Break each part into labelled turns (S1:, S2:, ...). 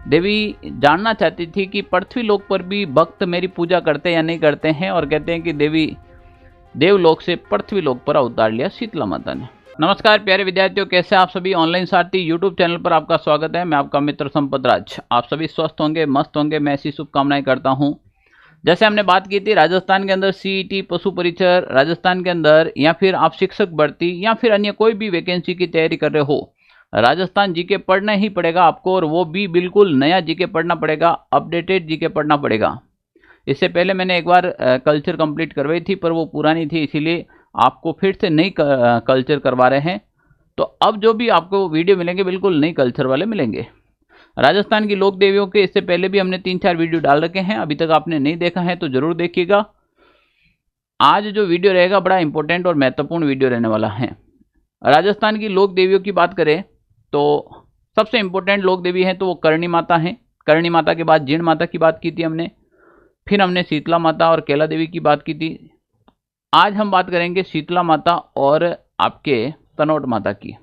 S1: देवी जानना चाहती थी कि पृथ्वी लोक पर भी भक्त मेरी पूजा करते या नहीं करते हैं, और कहते हैं कि देवी देवलोक से पृथ्वी लोक पर अवतार लिया शीतला माता ने। नमस्कार प्यारे विद्यार्थियों, कैसे आप सभी। ऑनलाइन सारथी यूट्यूब चैनल पर आपका स्वागत है। मैं आपका मित्र संपत राज। आप सभी स्वस्थ होंगे, मस्त होंगे, मैं ऐसी शुभकामनाएं करता हूं। जैसे हमने बात की थी, राजस्थान के अंदर सीईटी, पशु परिचर, राजस्थान के अंदर, या फिर आप शिक्षक भर्ती या फिर अन्य कोई भी वैकेंसी की तैयारी कर रहे हो, राजस्थान जीके पढ़ना ही पड़ेगा आपको, और वो भी बिल्कुल नया जीके पढ़ना पड़ेगा, अपडेटेड जीके पढ़ना पड़ेगा। इससे पहले मैंने एक बार कल्चर कंप्लीट करवाई थी, पर वो पुरानी थी, इसीलिए आपको फिर से नई कल्चर करवा रहे हैं। तो अब जो भी आपको वीडियो मिलेंगे बिल्कुल नई कल्चर वाले मिलेंगे। राजस्थान की लोक देवियों के इससे पहले भी हमने 3-4 वीडियो डाल रखे हैं, अभी तक आपने नहीं देखा है तो जरूर देखिएगा। आज जो वीडियो रहेगा बड़ा इंपॉर्टेंट और महत्वपूर्ण वीडियो रहने वाला है। राजस्थान की लोक देवियों की बात करें तो सबसे इंपॉर्टेंट लोक देवी है तो वो करणी माता है। करणी माता के बाद जीण माता की बात की थी हमने, फिर हमने शीतला माता और कैला देवी की बात की थी। आज हम बात करेंगे शीतला माता और आपके तनोट माता की।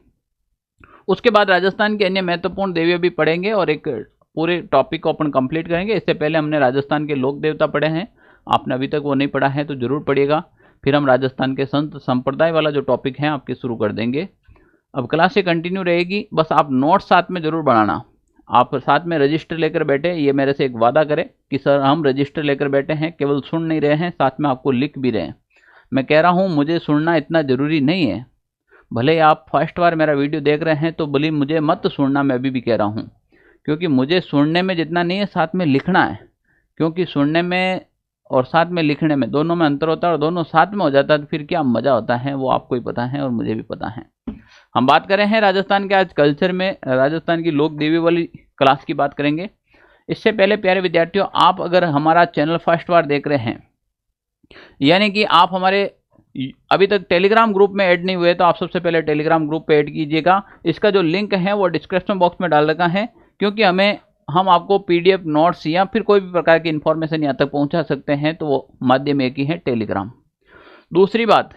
S1: उसके बाद राजस्थान की अन्य महत्वपूर्ण देवियां भी पढ़ेंगे और एक पूरे टॉपिक को अपन कंप्लीट करेंगे। इससे पहले हमने राजस्थान के लोक देवता पढ़े हैं, आपने अभी तक वो नहीं पढ़ा है तो जरूर पढ़िएगा। फिर हम राजस्थान के संत संप्रदाय वाला जो टॉपिक है आपके शुरू कर देंगे। अब क्लास से कंटिन्यू रहेगी, बस आप नोट्स साथ में जरूर बनाना। आप साथ में रजिस्टर लेकर बैठे, ये मेरे से एक वादा करें कि सर हम रजिस्टर लेकर बैठे हैं, केवल सुन नहीं रहे हैं, साथ में आपको लिख भी रहे हैं। मैं कह रहा हूँ मुझे सुनना इतना ज़रूरी नहीं है, भले आप फर्स्ट बार मेरा वीडियो देख रहे हैं तो भले मुझे मत सुनना, मैं अभी भी कह रहा हूँ, क्योंकि मुझे सुनने में जितना नहीं है साथ में लिखना है। क्योंकि सुनने में और साथ में लिखने में दोनों में अंतर होता है, और दोनों साथ में हो जाता है तो फिर क्या मज़ा होता है वो आपको ही पता है और मुझे भी पता है। हम बात कर रहे हैं राजस्थान के आज कल्चर में, राजस्थान की लोक देवी वाली क्लास की बात करेंगे। इससे पहले प्यारे विद्यार्थियों, आप अगर हमारा चैनल फर्स्ट बार देख रहे हैं, यानी कि आप हमारे अभी तक टेलीग्राम ग्रुप में ऐड नहीं हुए, तो आप सबसे पहले टेलीग्राम ग्रुप पे ऐड कीजिएगा। इसका जो लिंक है वो डिस्क्रिप्शन बॉक्स में डाल रखा है, क्योंकि हम आपको पीडीएफ नोट्स या फिर कोई भी प्रकार की इंफॉर्मेशन यहाँ तक पहुँचा सकते हैं, तो वो माध्यम एक ही है, टेलीग्राम। दूसरी बात,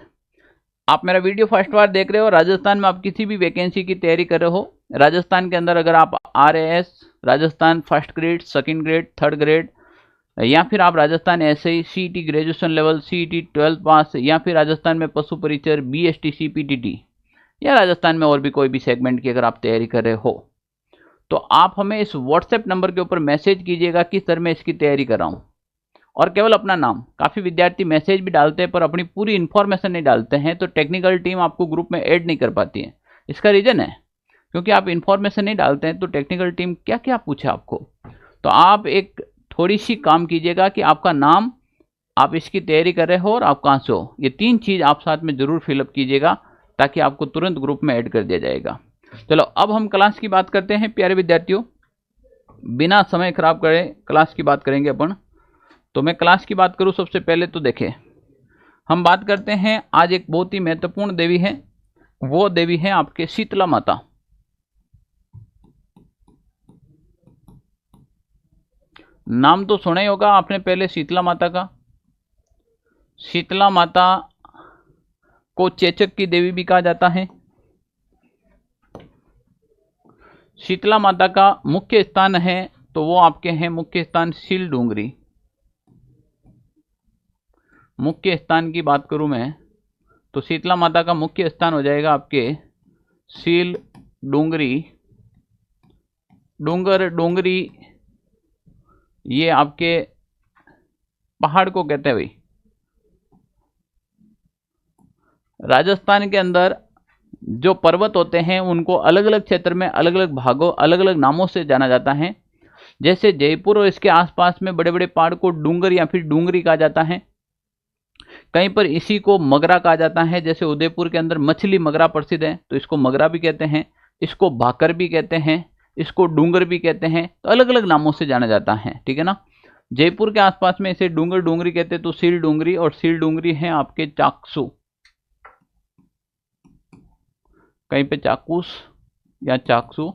S1: आप मेरा वीडियो फर्स्ट बार देख रहे हो, राजस्थान में आप किसी भी वैकेंसी की तैयारी कर रहे हो, राजस्थान के अंदर अगर आप RAS Rajasthan first grade, second grade, third grade, या फिर आप Rajasthan SI CET graduation level, CET 12 पास, या फिर राजस्थान में पशु परिचर BSTC PTT, या राजस्थान में और भी कोई भी सेगमेंट की अगर आप तैयारी कर रहे हो, तो आप हमें इस व्हाट्सएप नंबर के ऊपर मैसेज कीजिएगा कि सर मैं इसकी तैयारी कर रहा हूँ, और केवल अपना नाम। काफ़ी विद्यार्थी मैसेज भी डालते हैं पर अपनी पूरी इन्फॉर्मेशन नहीं डालते हैं, तो टेक्निकल टीम आपको ग्रुप में ऐड नहीं कर पाती है। इसका रीज़न है क्योंकि आप इन्फॉर्मेशन नहीं डालते हैं, तो टेक्निकल टीम क्या क्या पूछे आपको। तो आप एक थोड़ी सी काम कीजिएगा कि आपका नाम, आप इसकी तैयारी कर रहे हो और आप कहाँ से हो, ये 3 चीज़ आप साथ में ज़रूर फिलअप कीजिएगा, ताकि आपको तुरंत ग्रुप में ऐड कर दिया जाएगा। चलो अब हम क्लास की बात करते हैं प्यारे विद्यार्थियों, बिना समय खराब करे क्लास की बात करेंगे अपन। तो मैं क्लास की बात करूं, सबसे पहले तो देखें, हम बात करते हैं आज एक बहुत ही महत्वपूर्ण देवी है, वो देवी है आपके शीतला माता। नाम तो सुना ही होगा आपने पहले शीतला माता का। शीतला माता को चेचक की देवी भी कहा जाता है। शीतला माता का मुख्य स्थान है तो वो आपके हैं मुख्य स्थान सील डूंगरी। मुख्य स्थान की बात करूं मैं तो शीतला माता का मुख्य स्थान हो जाएगा आपके सील डूंगरी। डूंगरी ये आपके पहाड़ को कहते हैं भाई। राजस्थान के अंदर जो पर्वत होते हैं उनको अलग अलग क्षेत्र में अलग अलग भागों, अलग अलग नामों से जाना जाता है। जैसे जयपुर और इसके आसपास में बड़े बड़े पहाड़ को डूंगर या फिर डूंगरी कहा जाता है। कहीं पर इसी को मगरा कहा जाता है, जैसे उदयपुर के अंदर मछली मगरा प्रसिद्ध है तो इसको मगरा भी कहते हैं, इसको भाकर भी कहते हैं, इसको डूंगर भी कहते हैं, तो अलग अलग नामों से जाना जाता है, ठीक है ना। जयपुर के आसपास में इसे डूंगर डूंगरी कहते हैं, तो सील डूंगरी, और सील डूंगरी है आपके चाकसू, कहीं पे चाकूस या चाकसू,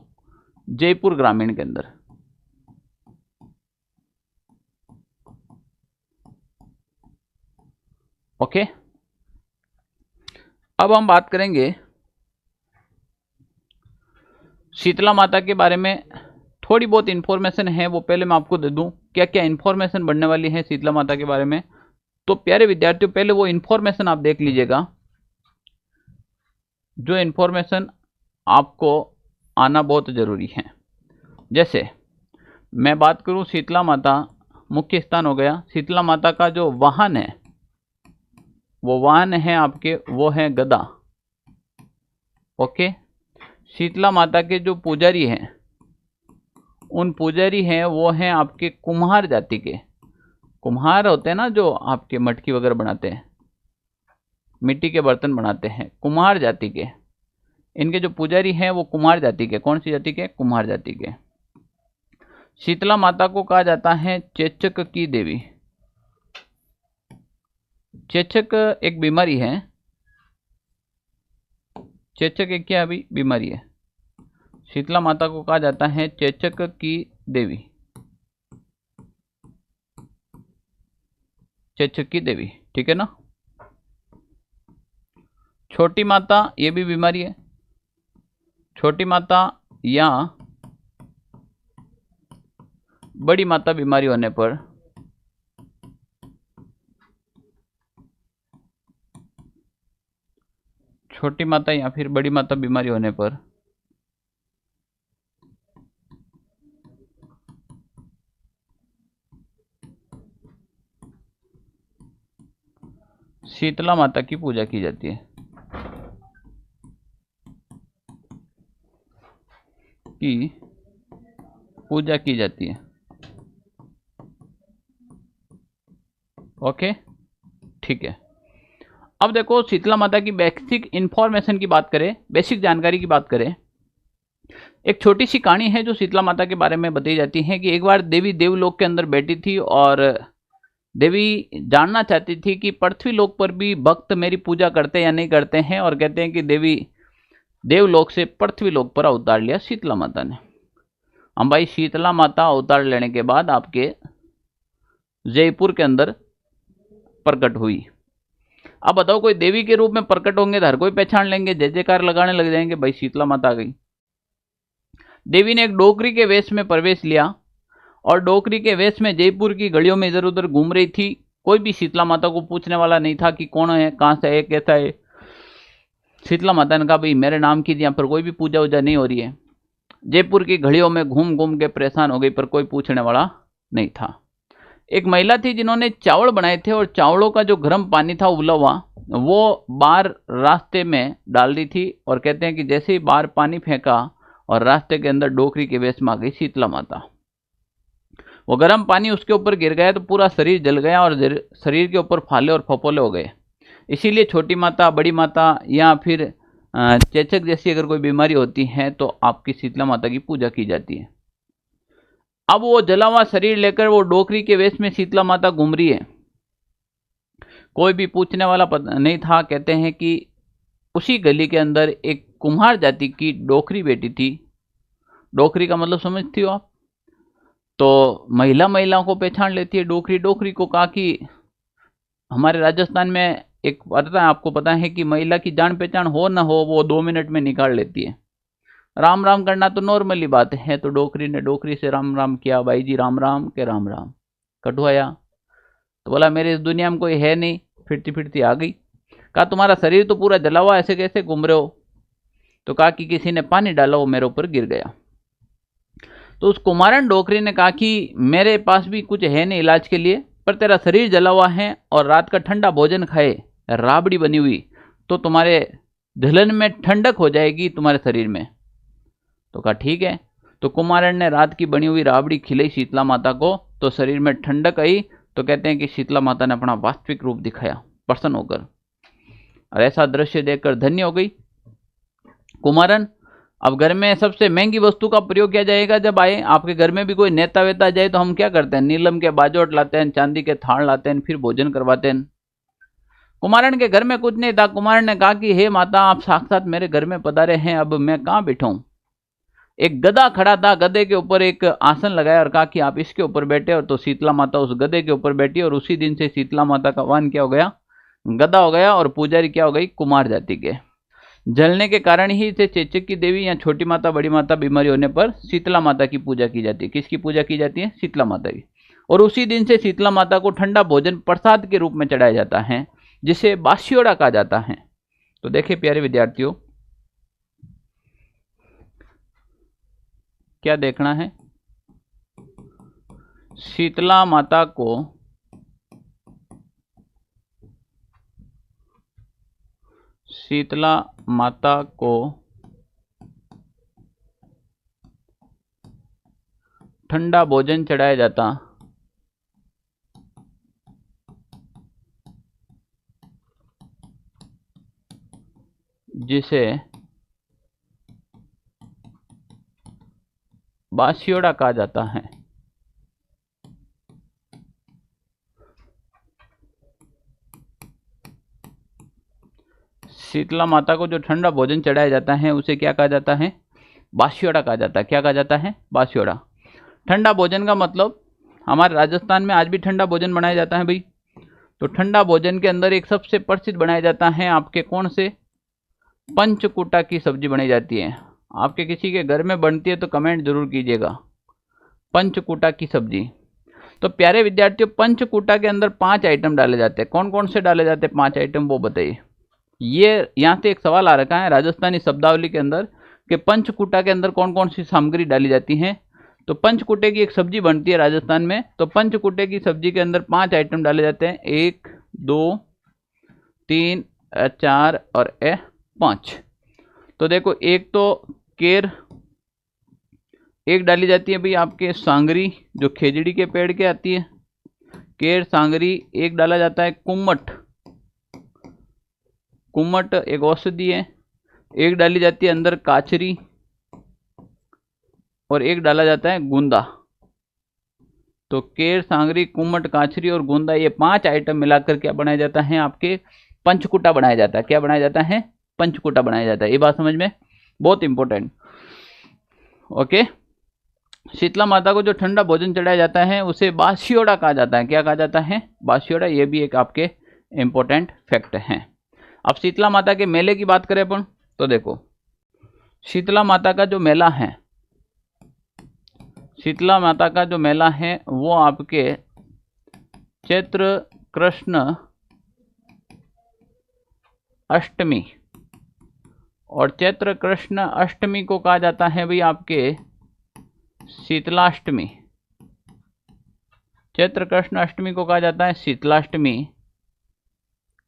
S1: जयपुर ग्रामीण के अंदर। ओके, अब हम बात करेंगे शीतला माता के बारे में थोड़ी बहुत इन्फॉर्मेशन है वो पहले मैं आपको दे दूं, क्या क्या इन्फॉर्मेशन बढ़ने वाली है शीतला माता के बारे में। तो प्यारे विद्यार्थियों, पहले वो इन्फॉर्मेशन आप देख लीजिएगा जो इन्फॉर्मेशन आपको आना बहुत जरूरी है। जैसे मैं बात करूं, शीतला माता मुख्य स्थान हो गया। शीतला माता का जो वाहन है, वो वाहन है आपके, वो है गदा। ओके। शीतला माता के जो पुजारी हैं, उन पुजारी हैं वो हैं आपके कुम्हार जाति के। कुम्हार होते हैं ना जो आपके मटकी वगैरह बनाते हैं, मिट्टी के बर्तन बनाते हैं, कुम्हार जाति के। इनके जो पुजारी हैं वो कुम्हार जाति के। कौन सी जाति के? कुम्हार जाति के। शीतला माता को कहा जाता है चेचक की देवी। चेचक एक बीमारी है। चेचक एक क्या अभी बीमारी है। शीतला माता को कहा जाता है चेचक की देवी। चेचक की देवी, ठीक है ना। छोटी माता, ये भी बीमारी है। छोटी माता या बड़ी माता बीमारी होने पर छोटी माता या फिर बड़ी माता बीमारी होने पर शीतला माता की पूजा की जाती है। की पूजा की जाती है। ओके, ठीक है। अब देखो, शीतला माता की बेसिक इंफॉर्मेशन की बात करें, बेसिक जानकारी की बात करें, एक छोटी सी कहानी है जो शीतला माता के बारे में बताई जाती है कि एक बार देवी देवलोक के अंदर बैठी थी और देवी जानना चाहती थी कि पृथ्वी लोक पर भी भक्त मेरी पूजा करते या नहीं करते हैं, और कहते हैं कि देवी देवलोक से पृथ्वी लोक पर अवतार लिया शीतला माता ने। हम भाई, शीतला माता अवतार लेने के बाद आपके जयपुर के अंदर प्रकट हुई। अब बताओ, कोई देवी के रूप में प्रकट होंगे तो हर कोई पहचान लेंगे, जय जयकार लगाने लग जाएंगे, भाई शीतला माता आ गई। देवी ने एक डोकरी के वेश में प्रवेश लिया और डोकरी के वेश में जयपुर की गलियों में इधर उधर घूम रही थी। कोई भी शीतला माता को पूछने वाला नहीं था कि कौन है, कहां से है, कैसा है। शीतला माता ने कहा, भाई मेरे नाम की यहाँ पर कोई भी पूजा वूजा नहीं हो रही है। जयपुर की घड़ियों में घूम घूम के परेशान हो गई, पर कोई पूछने वाला नहीं था। एक महिला थी जिन्होंने चावल बनाए थे और चावलों का जो गर्म पानी था उबला हुआ, वो बाहर रास्ते में डाल दी थी, और कहते हैं कि जैसे ही बाहर पानी फेंका और रास्ते के अंदर डोकरी के वेश में आ गई शीतला माता। वो गर्म पानी उसके ऊपर गिर गया तो पूरा शरीर जल गया और शरीर के ऊपर फाले और फपोले हो गए। इसीलिए छोटी माता, बड़ी माता या फिर चेचक जैसी अगर कोई बीमारी होती है तो आपकी शीतला माता की पूजा की जाती है। अब वो जला हुआ शरीर लेकर वो डोकरी के वेश में शीतला माता घूम रही है। कोई भी पूछने वाला नहीं था। कहते हैं कि उसी गली के अंदर एक कुम्हार जाति की डोकरी बेटी थी। डोकरी का मतलब समझती हो आप? तो महिलाओं को पहचान लेती है डोकरी। डोकरी को कहा कि हमारे राजस्थान में एक पता है, आपको पता है कि महिला की जान पहचान हो ना हो वो 2 मिनट में निकाल लेती है। राम राम करना तो नॉर्मली बात है। तो डोकरी ने डोकरी से राम राम किया, भाई जी राम राम के राम राम। कटवाया तो बोला, मेरे इस दुनिया में कोई है नहीं। फिरती फिरती आ गई। कहा, तुम्हारा शरीर तो पूरा जला हुआ, ऐसे कैसे घूम रहे हो? तो कहा कि किसी ने पानी डाला, वो मेरे ऊपर गिर गया। तो उस कुमारन डोकरी ने कहा कि मेरे पास भी कुछ है नहीं इलाज के लिए, पर तेरा शरीर जला हुआ है और रात का ठंडा भोजन खाए, राबड़ी बनी हुई, तो तुम्हारे जलन में ठंडक हो जाएगी तुम्हारे शरीर में। तो कहा ठीक है। तो कुमारन ने रात की बनी हुई राबड़ी खिलाई शीतला माता को, तो शरीर में ठंडक आई। तो कहते हैं कि शीतला माता ने अपना वास्तविक रूप दिखाया प्रसन्न होकर, और ऐसा दृश्य देखकर धन्य हो गई कुमारन। अब घर में सबसे महंगी वस्तु का प्रयोग किया जाएगा जब आए आपके घर में भी कोई नेता वेता जाए तो हम क्या करते हैं? नीलम के बाजोट लाते हैं, चांदी के थान लाते हैं, फिर भोजन करवाते हैं। कुमारन के घर में कुछ नहीं था। कुमारन ने कहा कि हे माता, आप साक्षात मेरे घर में पधारे हैं, अब मैं कहाँ बैठाऊं? एक गधा खड़ा था, गधे के ऊपर एक आसन लगाया और कहा कि आप इसके ऊपर बैठे। और तो शीतला माता उस गधे के ऊपर बैठी, और उसी दिन से शीतला माता का वाहन क्या हो गया? गधा हो गया। और पुजारी क्या हो गई? कुमार जाति के। जलने के कारण ही इसे चेचक की देवी या छोटी माता बड़ी माता बीमारी होने पर शीतला माता की पूजा की जाती है। किसकी पूजा की जाती है? शीतला माता की। और उसी दिन से शीतला माता को ठंडा भोजन प्रसाद के रूप में चढ़ाया जाता है, जिसे बास्योड़ा कहा जाता है। तो देखिए प्यारे विद्यार्थियों, क्या देखना है? शीतला माता को ठंडा भोजन चढ़ाया जाता, जिसे बास्योड़ा कहा जाता है। शीतला माता को जो ठंडा भोजन चढ़ाया जाता है उसे क्या कहा जाता है? बास्योड़ा कहा जाता है। क्या कहा जाता है? बास्योड़ा। ठंडा भोजन का मतलब, हमारे राजस्थान में आज भी ठंडा भोजन बनाया जाता है भाई। तो ठंडा भोजन के अंदर एक सबसे प्रसिद्ध बनाया जाता है आपके कौन से? पंचकूटा की सब्जी बनाई जाती है। आपके किसी के घर में बनती है तो कमेंट जरूर कीजिएगा, पंचकूटा की सब्जी। तो प्यारे विद्यार्थियों, पंचकूटा के अंदर 5 आइटम डाले जाते हैं। कौन कौन से डाले जाते हैं 5 आइटम, वो बताइए। ये यहाँ से एक सवाल आ रखा है राजस्थानी शब्दावली के अंदर कि पंचकूटा के अंदर कौन कौन सी सामग्री डाली जाती है। तो पंचकूटे की एक सब्जी बनती है राजस्थान में। तो पंचकूटे की सब्जी के अंदर 5 आइटम डाले जाते हैं, 1 2 3 4 और 5। तो देखो, एक तो केर, एक डाली जाती है भाई आपके सांगरी, जो खेजड़ी के पेड़ के आती है, केर सांगरी। एक डाला जाता है कुम्मट, कुम्मट एक औषधि है। एक डाली जाती है अंदर काचरी, और एक डाला जाता है गुंदा। तो केर सांगरी, कुम्मट, काचरी और गुंदा, ये 5 आइटम मिलाकर क्या बनाया जाता है? आपके पंचकूटा बनाया जाता है। क्या बनाया जाता है? पंचकूटा बनाया जाता है। ये बात समझ में बहुत इंपॉर्टेंट। ओके, शीतला माता को जो ठंडा भोजन चढ़ाया जाता है उसे बास्योड़ा कहा जाता है। क्या कहा जाता है? बास्योड़ा। ये भी एक आपके इंपॉर्टेंट फैक्ट है। अब शीतला माता के मेले की बात करें अपन, तो देखो, शीतला माता का जो मेला है, शीतला माता का जो मेला है वो आपके चैत्र कृष्ण अष्टमी, और चैत्र कृष्ण अष्टमी को कहा जाता है भाई आपके शीतलाष्टमी। चैत्र कृष्ण अष्टमी को कहा जाता है शीतलाष्टमी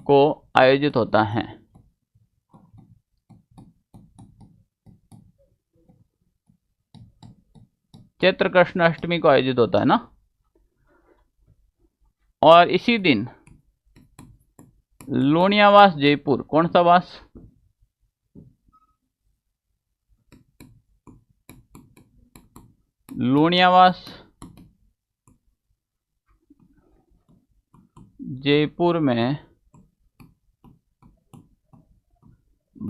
S1: को आयोजित होता है। चैत्र कृष्ण अष्टमी को आयोजित होता है ना। और इसी दिन लूणियावास जयपुर, कौन सा वास? लूणियावास जयपुर में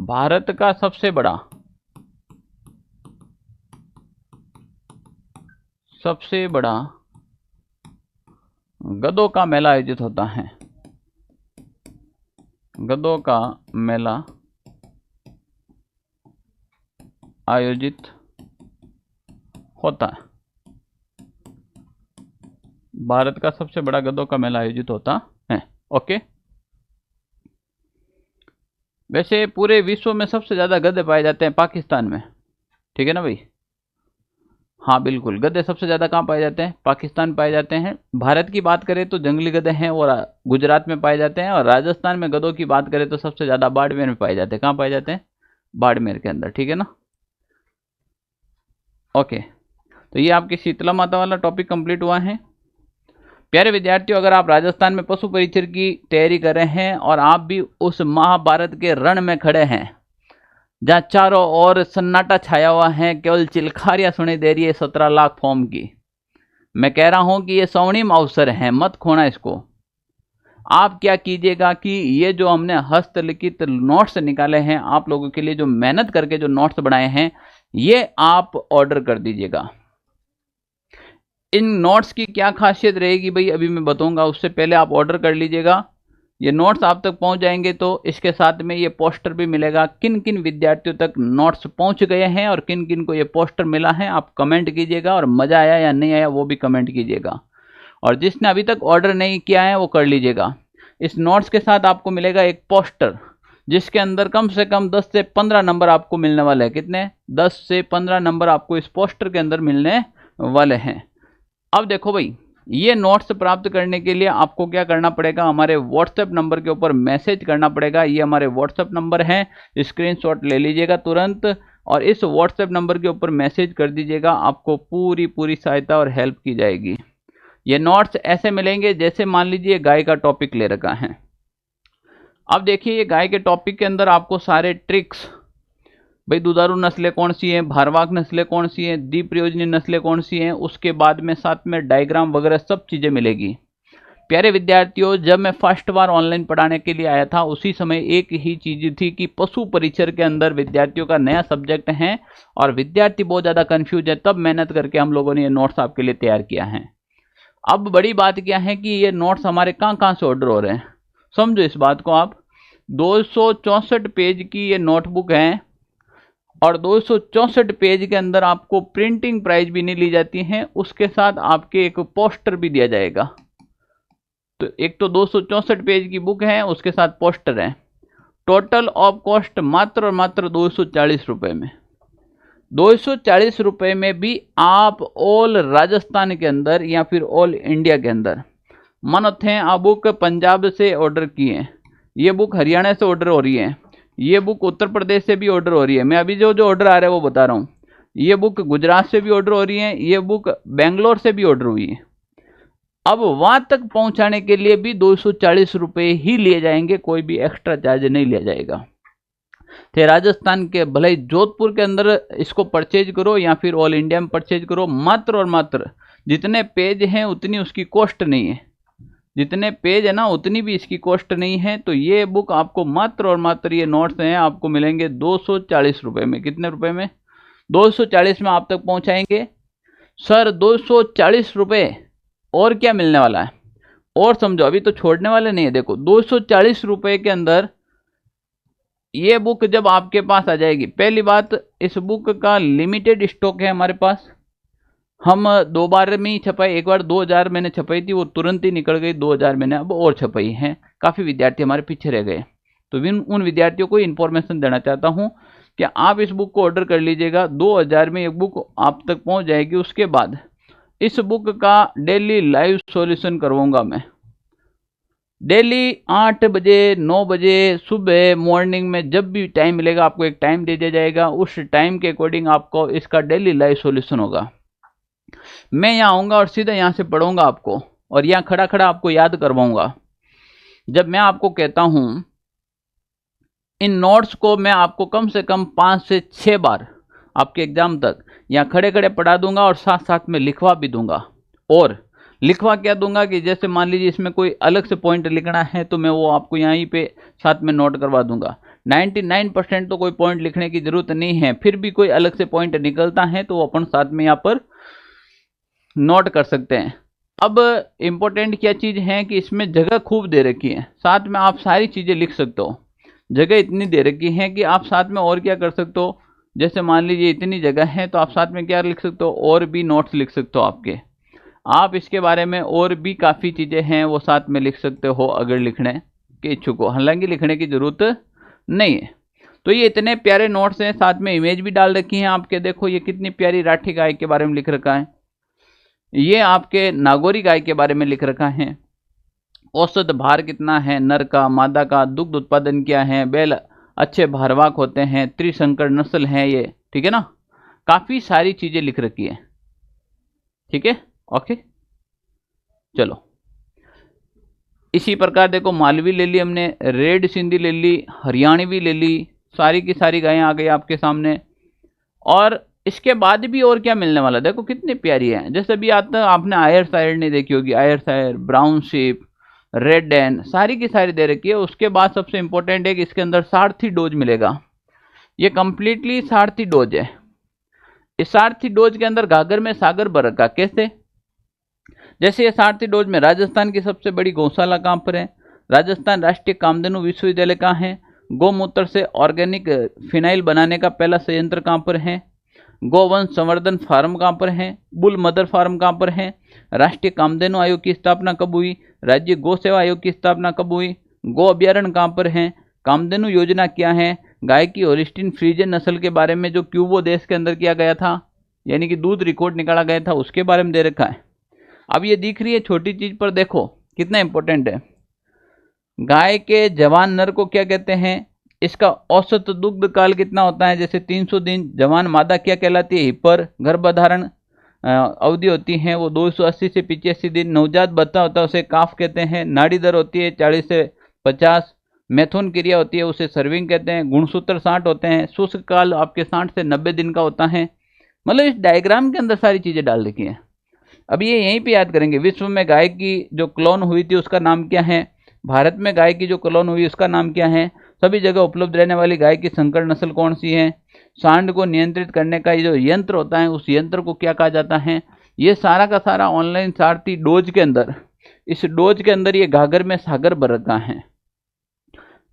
S1: भारत का सबसे बड़ा गधों का मेला आयोजित होता है। गधों का मेला आयोजित होता है। भारत का सबसे बड़ा गधों का मेला आयोजित होता है। ओके, वैसे पूरे विश्व में सबसे ज्यादा गधे पाए जाते हैं पाकिस्तान में, ठीक है ना भाई? हाँ बिल्कुल, गधे सबसे ज्यादा कहाँ पाए जाते हैं? पाकिस्तान पाए जाते हैं। भारत की बात करें तो जंगली गधे हैं और गुजरात में पाए जाते हैं। और राजस्थान में गधों की बात करें तो सबसे ज्यादा बाड़मेर में पाए जाते हैं। कहाँ पाए जाते हैं? बाड़मेर के अंदर, ठीक है ना। ओके, तो ये आपकी शीतला माता वाला टॉपिक कंप्लीट हुआ है। प्यारे विद्यार्थियों, अगर आप राजस्थान में पशु परिचर की तैयारी कर रहे हैं और आप भी उस महाभारत के रण में खड़े हैं जहां चारों ओर सन्नाटा छाया हुआ है, केवल चिलखारियां सुनाई दे रही है 17 लाख फॉर्म की, मैं कह रहा हूं कि ये स्वर्णिम अवसर है, मत खोना इसको। आप क्या कीजिएगा कि ये जो हमने हस्तलिखित नोट्स निकाले हैं आप लोगों के लिए, जो मेहनत करके जो नोट्स बनाए हैं, ये आप ऑर्डर कर दीजिएगा। इन नोट्स की क्या खासियत रहेगी भाई, अभी मैं बताऊंगा, उससे पहले आप ऑर्डर कर लीजिएगा। ये नोट्स आप तक पहुंच जाएंगे तो इसके साथ में ये पोस्टर भी मिलेगा। किन किन विद्यार्थियों तक नोट्स पहुंच गए हैं और किन किन को ये पोस्टर मिला है आप कमेंट कीजिएगा, और मज़ा आया या नहीं आया वो भी कमेंट कीजिएगा। और जिसने अभी तक ऑर्डर नहीं किया है वो कर लीजिएगा। इस नोट्स के साथ आपको मिलेगा एक पोस्टर जिसके अंदर कम से कम 10 से 15 नंबर आपको मिलने वाले हैं। कितने? 10 से 15 नंबर आपको इस पोस्टर के अंदर मिलने वाले हैं। अब देखो भाई, ये नोट्स प्राप्त करने के लिए आपको क्या करना पड़ेगा, हमारे व्हाट्सएप नंबर के ऊपर मैसेज करना पड़ेगा। ये हमारे व्हाट्सएप नंबर है, स्क्रीनशॉट ले लीजिएगा तुरंत और इस व्हाट्सएप नंबर के ऊपर मैसेज कर दीजिएगा। आपको पूरी सहायता और हेल्प की जाएगी। ये नोट्स ऐसे मिलेंगे जैसे मान लीजिए गाय का टॉपिक ले रखा है। अब देखिए ये गाय के टॉपिक के अंदर आपको सारे ट्रिक्स, भाई दुधारू नस्लें कौन सी हैं, भारवाहक नस्लें कौन सी हैं, द्वीप प्रयोजनी नस्लें कौन सी हैं, उसके बाद में साथ में डायग्राम वगैरह सब चीज़ें मिलेगी। प्यारे विद्यार्थियों, जब मैं फर्स्ट बार ऑनलाइन पढ़ाने के लिए आया था उसी समय एक ही चीज़ थी कि पशु परिचर के अंदर विद्यार्थियों का नया सब्जेक्ट है और विद्यार्थी बहुत ज़्यादा कन्फ्यूज है। तब मेहनत करके हम लोगों ने ये नोट्स आपके लिए तैयार किया है। अब बड़ी बात क्या है कि ये नोट्स हमारे कहाँ से ऑर्डर हो रहे हैं, समझो इस बात को आप। 264 पेज की ये नोटबुक है और 264 पेज के अंदर आपको प्रिंटिंग प्राइस भी नहीं ली जाती है, उसके साथ आपके एक पोस्टर भी दिया जाएगा। तो एक तो 264 पेज की बुक है, उसके साथ पोस्टर है। टोटल ऑफ कॉस्ट मात्र और मात्र 240 रुपये में। 240 रुपये में भी आप ऑल राजस्थान के अंदर या फिर ऑल इंडिया के अंदर, मानते हैं आप बुक पंजाब से ऑर्डर किए हैं, ये बुक हरियाणा से ऑर्डर हो रही है, ये बुक उत्तर प्रदेश से भी ऑर्डर हो रही है, मैं अभी जो ऑर्डर आ रहा है वो बता रहा हूँ। ये बुक गुजरात से भी ऑर्डर हो रही है, ये बुक बेंगलोर से भी ऑर्डर हुई है। अब वहाँ तक पहुँचाने के लिए भी 240 रुपये ही लिए जाएंगे, कोई भी एक्स्ट्रा चार्ज नहीं लिया जाएगा। थे राजस्थान के भले ही जोधपुर के अंदर इसको परचेज करो या फिर ऑल इंडिया में परचेज करो, मात्र और मात्र जितने पेज हैं उतनी उसकी कॉस्ट नहीं है, जितने पेज है ना उतनी भी इसकी कॉस्ट नहीं है। तो ये बुक आपको मात्र और मात्र ये नोट्स हैं आपको मिलेंगे 240 रुपये में। कितने रुपए में? 240 में आप तक पहुंचाएंगे। सर 240 रुपये और क्या मिलने वाला है, और समझो, अभी तो छोड़ने वाले नहीं है। देखो 240 रुपये के अंदर ये बुक जब आपके पास आ जाएगी, पहली बात इस बुक का लिमिटेड स्टॉक है हमारे पास। हम 2 बार में ही छपाई, एक बार 2000 मैंने छपाई थी, वो तुरंत ही निकल गई, 2000 मैंने अब और छपाई हैं। काफ़ी विद्यार्थी हमारे पीछे रह गए, तो उन विद्यार्थियों को इन्फॉर्मेशन देना चाहता हूँ कि आप इस बुक को ऑर्डर कर लीजिएगा। 2000 में एक बुक आप तक पहुँच जाएगी। उसके बाद इस बुक का डेली लाइव सॉल्यूशन करवाऊँगा मैं, डेली 8 बजे 9 बजे सुबह मॉर्निंग में जब भी टाइम मिलेगा आपको एक टाइम दे दिया जाएगा, उस टाइम के अकॉर्डिंग आपको इसका डेली लाइव सॉल्यूशन होगा। मैं यहाँ आऊँगा और सीधा यहाँ से पढ़ूंगा आपको, और यहाँ खड़ा खड़ा आपको याद करवाऊंगा। जब मैं आपको कहता हूँ इन नोट्स को मैं आपको कम से कम 5 से 6 बार आपके एग्जाम तक यहाँ खड़े खड़े पढ़ा दूंगा और साथ साथ में लिखवा भी दूंगा। और लिखवा क्या दूंगा कि जैसे मान लीजिए इसमें कोई अलग से पॉइंट लिखना है तो मैं वो आपको यहीं पे साथ में नोट करवा दूंगा। 99% तो कोई पॉइंट लिखने की जरूरत नहीं है, फिर भी कोई अलग से पॉइंट निकलता है तो वो अपन साथ में यहाँ पर नोट कर सकते हैं। अब इम्पोर्टेंट क्या चीज़ है कि इसमें जगह खूब दे रखी है, साथ में आप सारी चीज़ें लिख सकते हो। जगह इतनी दे रखी है कि आप साथ में और क्या कर सकते हो, जैसे मान लीजिए इतनी जगह है तो आप साथ में क्या लिख सकते हो, और भी नोट्स लिख सकते हो आपके। आप इसके बारे में और भी काफ़ी चीज़ें हैं वो साथ में लिख सकते हो अगर लिखने के इच्छुक हो, हालांकि लिखने की ज़रूरत नहीं है। तो ये इतने प्यारे नोट्स हैं, साथ में इमेज भी डाल रखी हैं आपके। देखो ये कितनी प्यारी राठी गाय के बारे में लिख रखा है, ये आपके नागौरी गाय के बारे में लिख रखा है। औसत भार कितना है नर का, मादा का, दुग्ध उत्पादन क्या है, बैल अच्छे भारवाहक होते हैं, त्रिशंकर नस्ल है ये, ठीक है ना। काफ़ी सारी चीज़ें लिख रखी है, ठीक है, ओके। चलो इसी प्रकार देखो मालवी ले ली हमने, रेड सिंधी ले ली, हरियाणवी ले ली, सारी की सारी गायें आ गई आपके सामने। और इसके बाद भी और क्या मिलने वाला, देखो कितनी प्यारी है। जैसे भी आता आपने आयर सायर नहीं देखी होगी, आयर सायर, ब्राउन शिप, रेड डैन, सारी की सारी दे रखी है। उसके बाद सबसे इंपॉर्टेंट है कि इसके अंदर सारथी डोज मिलेगा। ये कंप्लीटली सारथी डोज है। इस सारथी डोज के अंदर घाघर में सागर भर रखा। कैसे? जैसे ये सारथी डोज में राजस्थान की सबसे बड़ी गौशाला कहाँ पर है, राजस्थान राष्ट्रीय कामधेनु विश्वविद्यालय कहाँ है? गौमूत्र से ऑर्गेनिक फिनाइल बनाने का पहला संयंत्र कहाँ पर है? गोवंश संवर्धन फार्म कहाँ पर है? बुल मदर फार्म कहाँ पर है? राष्ट्रीय कामधेनु आयोग की स्थापना कब हुई? राज्य गौ सेवा आयोग की स्थापना कब हुई? गो अभ्यारण्य कहाँ पर है? कामधेनु योजना क्या है? गाय की होल्स्टीन फ्रीजियन नस्ल के बारे में जो क्यूबो देश के अंदर किया गया था, यानी कि दूध रिकॉर्ड निकाला गया था, उसके बारे में दे रखा है। अब ये दिख रही है छोटी चीज पर देखो कितना इंपॉर्टेंट है। गाय के जवान नर को क्या कहते हैं? इसका औसत दुग्ध काल कितना होता है? जैसे 300 दिन। जवान मादा क्या कहलाती है? हिपर। गर्भधारण अवधि होती है वो 280 से 85 दिन। नवजात बच्चा होता है उसे काफ कहते हैं। नाड़ी दर होती है 40 से 50। मैथुन क्रिया होती है उसे सर्विंग कहते हैं। गुणसूत्र 60 होते हैं। शुष्क काल आपके 60 से 90 दिन का होता है। मतलब इस डायग्राम के अंदर सारी चीजें डाल रखी हैं। अब ये यहीं पे याद करेंगे। विश्व में गाय की जो क्लोन हुई थी उसका नाम क्या है? भारत में गाय की जो क्लोन हुई उसका नाम क्या है? सभी जगह उपलब्ध रहने वाली गाय की संकर नस्ल कौन सी है? सांड को नियंत्रित करने का जो यंत्र होता है उस यंत्र को क्या कहा जाता है? ये सारा का सारा ऑनलाइन सारथी डोज के अंदर, इस डोज के अंदर ये घाघर में सागर भर रखा है।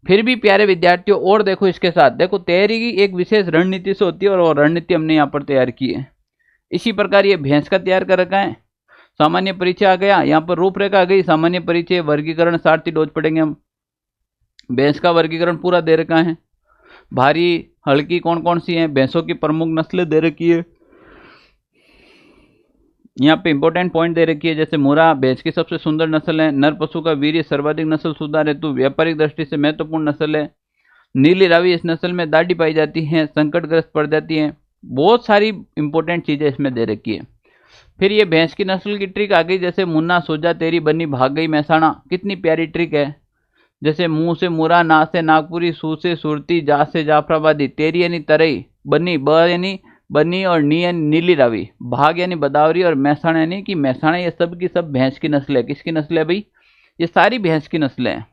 S1: फिर भी प्यारे विद्यार्थियों और देखो इसके साथ, देखो तैयारी की एक विशेष रणनीति से होती है और वो रणनीति हमने यहाँ पर तैयार की है। इसी प्रकार ये भैंस का तैयार कर रखा है। सामान्य परिचय आ गया, यहाँ पर रूपरेखा आ गई। सामान्य परिचय, वर्गीकरण, सारथी डोज पढ़ेंगे हम। भैंस का वर्गीकरण पूरा दे रखा है। भारी हल्की कौन कौन सी है? भैंसों की प्रमुख नस्लें दे रखी है। यहाँ पे इंपॉर्टेंट पॉइंट दे रखी है, जैसे मुरा भैंस की सबसे सुंदर नस्ल है। नर पशु का वीर्य सर्वाधिक नस्ल सुधार हेतु व्यापारिक दृष्टि से महत्वपूर्ण नस्ल है। नीली रावी इस नस्ल में दाढ़ी पाई जाती है, संकटग्रस्त पड़ जाती है। बहुत सारी इंपॉर्टेंट चीजें इसमें दे रखी है। फिर ये भैंस की नस्ल की ट्रिक आ गई, जैसे मुन्ना सोजा तेरी बनी भाग गई महसाणा। कितनी प्यारी ट्रिक है। जैसे मुंह से मुरा, ना से नागपुरी, सू से सुरती, जा से जाफराबादी, तेरी यानी तरई, बनी ब यानी बनी और नी यानी नीली रावी, भाग यानी बदावरी और महसाणा यानी कि महसाणा। ये सब की सब भैंस की नस्ल है। किसकी नस्ल है भाई? ये सारी भैंस की नस्लें हैं।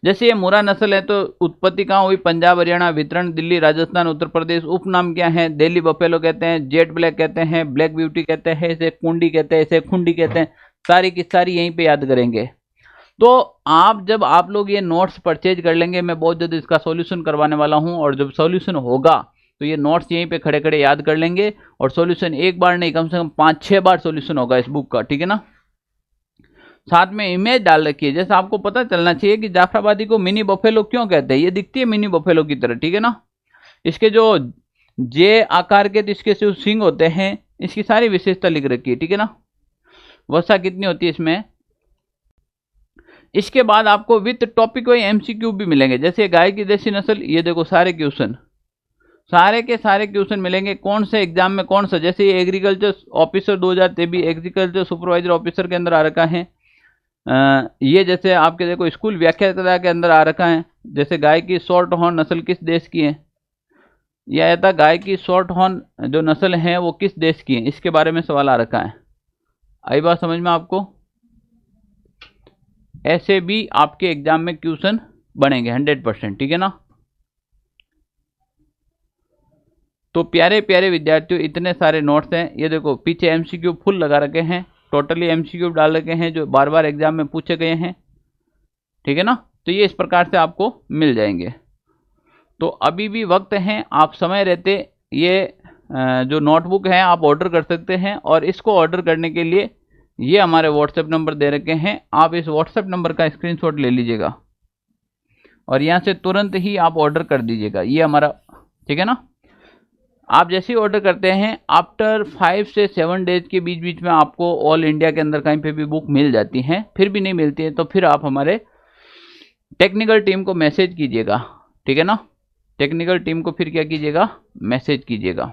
S1: जैसे ये मुरा नस्ल है तो उत्पत्ति कहाँ हुई? पंजाब हरियाणा। वितरण दिल्ली, राजस्थान, उत्तर प्रदेश। उपनाम क्या है? दिल्ली बफेलो कहते हैं, जेट ब्लैक कहते हैं, ब्लैक ब्यूटी कहते हैं, इसे कुंडी कहते हैं, इसे खुंडी कहते हैं। सारी की सारी यहीं पे याद करेंगे। तो आप जब आप लोग ये नोट्स परचेज कर लेंगे, मैं बहुत जल्द इसका सॉल्यूशन करवाने वाला हूं, और जब सॉल्यूशन होगा तो ये नोट्स यहीं पे खड़े खड़े याद कर लेंगे। और सॉल्यूशन एक बार नहीं, कम से कम 5-6 बार सॉल्यूशन होगा इस बुक का, ठीक है ना। साथ में इमेज डाल रखी है, जैसे आपको पता चलना चाहिए कि जाफराबादी को मिनी बफेलो क्यों कहते हैं। ये दिखती है मिनी बफेलो की तरह, ठीक है ना। इसके जो जे आकार के इसके जो सिंग होते हैं, इसकी सारी विशेषता लिख रखी है, ठीक है ना। वसा कितनी होती है इसमें। इसके बाद आपको विथ टॉपिक वाइज एमसीक्यू भी मिलेंगे। जैसे गाय की देसी नस्ल, ये देखो सारे क्वेश्चन, सारे के सारे क्वेश्चन मिलेंगे। कौन से एग्जाम में कौन सा, जैसे ये agriculture officer 2023 agriculture supervisor officer के अंदर आ रखा है। ये जैसे आपके देखो स्कूल व्याख्याता के अंदर आ रखा है। जैसे गाय की शॉर्ट हॉर्न नस्ल किस देश की है, यह आया था गाय की शॉर्ट हॉर्न जो नस्ल है वो किस देश की है, इसके बारे में सवाल आ रखा है। आई बात समझ में आपको। ऐसे भी आपके एग्जाम में क्वेश्चन बनेंगे 100%, ठीक है ना। तो प्यारे प्यारे विद्यार्थियों, इतने सारे नोट्स हैं। ये देखो पीछे एमसीक्यू फुल लगा रखे हैं, टोटली एमसीक्यू डाल रखे हैं जो बार बार एग्जाम में पूछे गए हैं, ठीक है ना। तो ये इस प्रकार से आपको मिल जाएंगे। तो अभी भी वक्त है, आप समय रहते ये जो नोटबुक है आप ऑर्डर कर सकते हैं। और इसको ऑर्डर करने के लिए ये हमारे व्हाट्सएप नंबर दे रखे हैं, आप इस व्हाट्सएप नंबर का स्क्रीनशॉट ले लीजिएगा और यहाँ से तुरंत ही आप ऑर्डर कर दीजिएगा। ये हमारा, ठीक है ना। आप जैसे ही ऑर्डर करते हैं, आफ्टर 5 से 7 डेज के बीच बीच में आपको ऑल इंडिया के अंदर कहीं पे भी बुक मिल जाती हैं। फिर भी नहीं मिलती है तो फिर आप हमारे टेक्निकल टीम को मैसेज कीजिएगा, ठीक है ना। टेक्निकल टीम को फिर क्या कीजिएगा, मैसेज कीजिएगा।